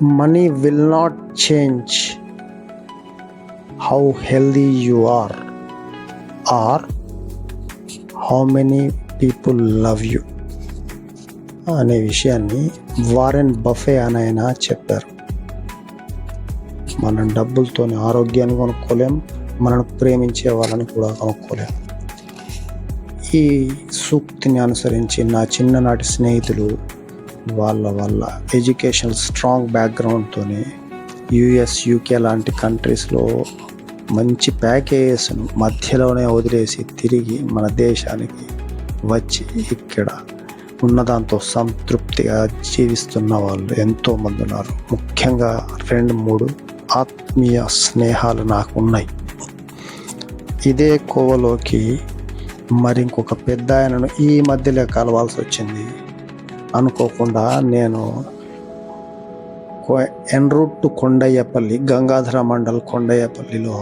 Money will not change how healthy you are or how many people love you అనే విషయాన్ని Warren buffet అని ఆయన చెప్పారు. మనం డబ్బులతో ఆరోగ్యాన్ని కొనుక్కోలేం, మనను ప్రేమించే వాళ్ళని కూడా కొనుక్కోలేం. ఈ సూక్తిని అనుసరించి నా చిన్ననాటి స్నేహితులు వాళ్ళ ఎడ్యుకేషనల్ స్ట్రాంగ్ బ్యాక్గ్రౌండ్తోనే యుఎస్, యూకే లాంటి కంట్రీస్లో మంచి ప్యాకేజెస్ను మధ్యలోనే వదిలేసి తిరిగి మన దేశానికి వచ్చి ఇక్కడ ఉన్నదాంతో సంతృప్తిగా జీవిస్తున్న వాళ్ళు ఎంతోమంది ఉన్నారు. ముఖ్యంగా 2-3 ఆత్మీయ స్నేహాలు నాకు ఉన్నాయి. ఇదే కోవలోకి మరి ఇంకొక పెద్ద ఆయనను ఈ మధ్యలో కలవాల్సి వచ్చింది. అనుకోకుండా నేను ఎన్రూట్ టు కొండయ్యపల్లి, గంగాధర మండల్ కొండయ్యపల్లిలో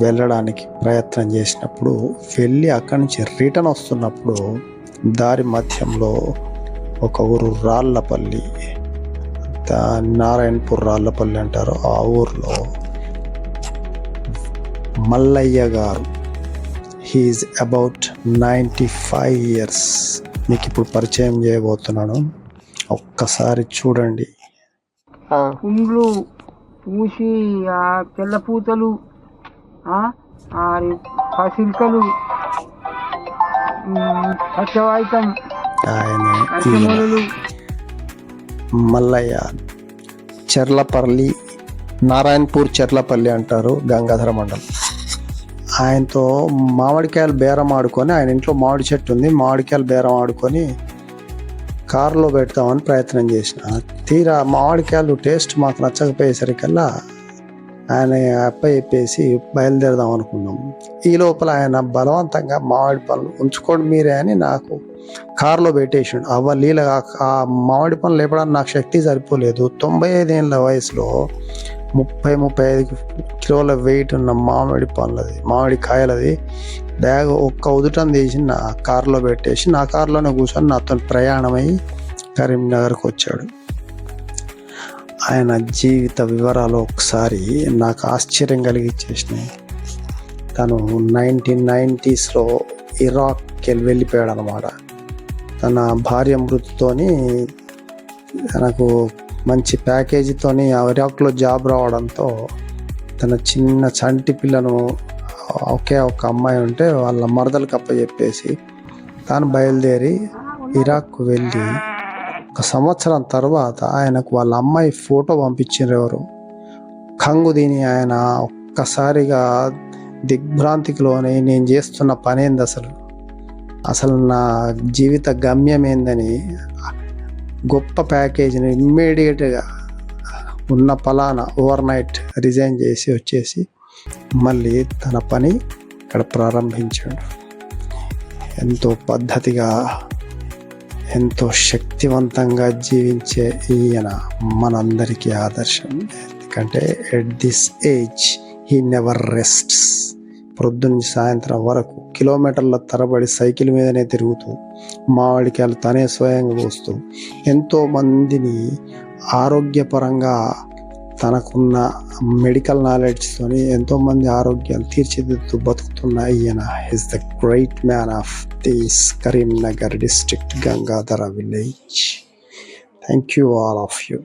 వెళ్ళడానికి ప్రయత్నం చేసినప్పుడు వెళ్ళి అక్కడి నుంచి రిటర్న్ వస్తున్నప్పుడు దారి మధ్యంలో ఒక ఊరు రాళ్ళపల్లి, నారాయణపూర్ రాళ్ళపల్లి అంటారు, ఆ ఊర్లో మల్లయ్య గారు, హీఈస్ అబౌట్ 95 years, మీకు ఇప్పుడు పరిచయం చేయబోతున్నాను. ఒక్కసారి చూడండి. కుండ్లు పూసి ఆ తెల్ల పూతలు, పసిల్కలు, పచ్చవాయితం, ఆయన మల్లయ్య, చెర్లపల్లి, నారాయణపూర్ చెర్లపల్లి అంటారు, గంగాధర మండలం. ఆయనతో మామిడికాయలు బేరం ఆడుకొని, ఆయన ఇంట్లో మామిడి చెట్టు ఉంది, మామిడికాయలు బేరం ఆడుకొని కారులో పెడతామని ప్రయత్నం చేసిన. తీరా మామిడికాయలు టేస్ట్ మాకు నచ్చకపోయేసరికల్లా ఆయన చెప్పేసి బయలుదేరదాం అనుకున్నాం. ఈ లోపల ఆయన బలవంతంగా మామిడి పళ్ళు ఉంచుకోండి మీరే అని నాకు కారులో పెట్టేసాడు. లీలగా ఆ మామిడి పళ్ళు లేపడానికి నాకు శక్తి సరిపోలేదు. 95 ఏళ్ళ వయసులో 30-35 కిలోల వెయిట్ ఉన్న మామిడి కాయలది బ్యాగ్ ఒక్క ఉదుటం తీసి నా కారులో పెట్టేసి నా కారులోనే కూర్చొని నాతో ప్రయాణమై కరీంనగర్కి వచ్చాడు. ఆయన జీవిత వివరాలు ఒకసారి నాకు ఆశ్చర్యం కలిగించేసినాయి. తను 1990sలో ఇరాక్కి వెళ్ళిపోయాడు అనమాట. తన భార్య మృతితోని తనకు మంచి ప్యాకేజీతోని ఇరాక్లో జాబ్ రావడంతో తన చిన్న చంటి పిల్లను, ఒకే ఒక అమ్మాయి ఉంటే వాళ్ళ మరదలకు అప్పచెప్పేసి తాను బయలుదేరి ఇరాక్కు వెళ్ళి 1 సంవత్సరం తర్వాత ఆయనకు వాళ్ళ అమ్మాయి ఫోటో పంపించారు. ఎవరు కంగు దీని ఆయన ఒక్కసారిగా దిగ్భ్రాంతికి లోనై నేను చేస్తున్న పని ఏంది, అసలు నా జీవిత గమ్యం ఏందని గొప్ప ప్యాకేజీని ఇమ్మీడియట్గా ఉన్న పలానా ఓవర్ నైట్ రిజైన్ చేసి వచ్చేసి మళ్ళీ తన పని ఇక్కడ ప్రారంభించాడు. ఎంతో పద్ధతిగా, ఎంతో శక్తివంతంగా జీవించే ఈయన మనందరికీ ఆదర్శం. ఎందుకంటే at this age he never rests. పొద్దున్న సాయంత్రం వరకు కిలోమీటర్ల తరబడి సైకిల్ మీదనే తిరుగుతూ మామిడికాయలు తనే స్వయంగా కోస్తూ ఎంతోమందిని ఆరోగ్యపరంగా తనకున్న మెడికల్ నాలెడ్జ్తోని ఎంతోమంది ఆరోగ్యాలు తీర్చిదిద్దుతూ బతుకుతున్న ఈయన is the great man of this Karimnagar district, Gangadhara village. Thank you all of you.